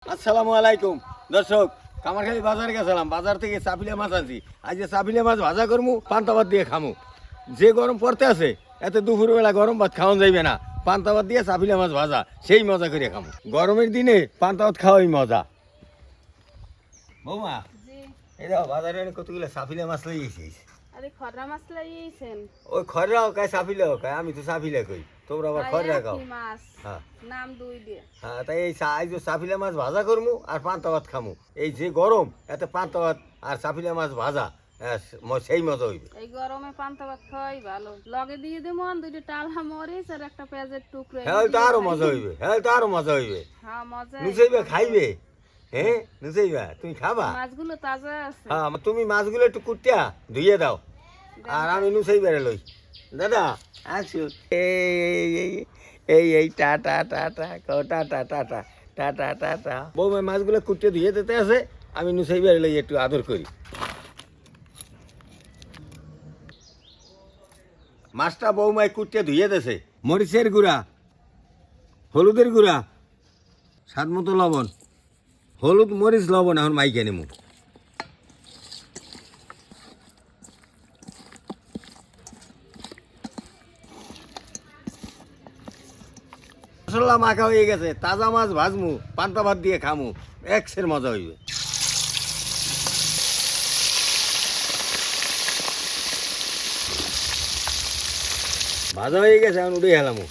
আসসালামু আলাইকুম দর্শক, কামারখালী বাজারে গেছিলাম। বাজার থেকে চাপিলা মাছ আনছি। আজ যে চাপিলা মাছ ভাজা করমু, পান্তা ভাত দিয়ে খামু। যে গরম পড়তে আছে এতে দুপুরবেলা গরম ভাত খাওয়া যাইবে না। পান্তা ভাত দিয়ে চাপিলা মাছ ভাজা সেই মজা করে খামু। গরমের দিনে পান্তা ভাত খাওয়াই মজা। বৌমা, এই দেখো বাজারে কতগুলো চাপিলা মাছ লই এসেছিস। আরে খররা মাছ লাইয়েছেন? ওই খররাও খায় চাপিলাও খায়, আমি তো চাপিলা কই, তোমরা আবার খররা খাও। মাছ হ্যাঁ নাম দুই দিয়ে। হ্যাঁ, তাই এই আজ চাপিলা মাছ ভাজা করমু আর পান্তা ভাত খামু। এই যে গরম এতে পান্তা ভাত আর চাপিলা মাছ ভাজা সেই মজা হইবে। এই গরমে পান্তা ভাত খাওয়াই ভালো। লগে দিয়ে দেবো দুইটা টালা মরিচ আর একটা পেঁয়াজের টুকরো। হ্যাঁ তো আরো মজা হইবে, হ্যাঁ তো আরো মজা হইবে। হ্যাঁ মজা। নুসাইবা খাইবে? হ্যাঁ নুসাইবা, তুমি খাবা? মাছগুলো তাজা আছে। হ্যাঁ, তুমি মাছগুলো একটু কুটিয়া ধুইয়ে দাও আর আমি নুসাইবারে লই। দাদা আসো। এই tata tata tata tata tata tata. বৌমা মাছগুলো কুটিয়ে ধুয়ে দিতে আছে, আমি নুসাইবারে লই একটু আদর করি। মাছটা বৌমায় কুটিয়ে ধুয়ে দেছে। মরিচের গুঁড়া, হলুদের গুঁড়া, স্বাদ মতো লবণ, হলুদ মরিচ লবণ এখন মাইকে নেমু। মশলা মাখা হয়ে গেছে, তাজা মাছ ভাজমু, পান্তা ভাত দিয়ে খামু, একসের মজা হইবে। ভাজা হয়ে গেছে, এখন উঠে হেলামু।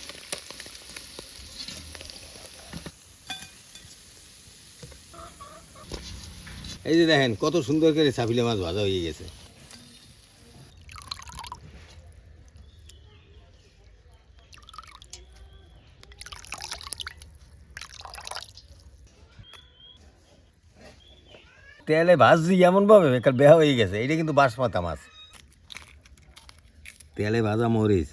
এই যে দেখেন কত সুন্দর করে চাপিলা মাছ ভাজা হয়ে গেছে। তেলে ভাজছি এমন ভাবে বেকার বেহা হয়ে গেছে। এটা কিন্তু বাঁশপাতা মাছ। তেলে ভাজা মরিচ,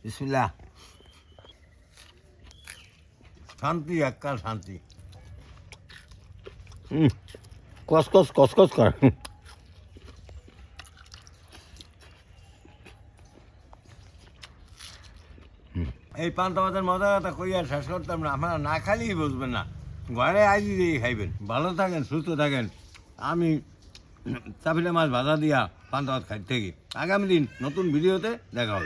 বিসমিল্লাহ। শান্তি, এককাল শান্তি। কসকস কসকস কর। এই পান্তা ভাতের মজা কথা কই আর শেষ করতাম না। আপনারা না খাইলেই বুঝবেন না। ঘরে আইজি দিয়ে খাইবেন। ভালো থাকেন, সুস্থ থাকেন। আমি চাপিলা মাছ ভাজা দিয়া পান্তা ভাত খাইতে থাকি। আগামী দিন নতুন ভিডিওতে দেখা হবে।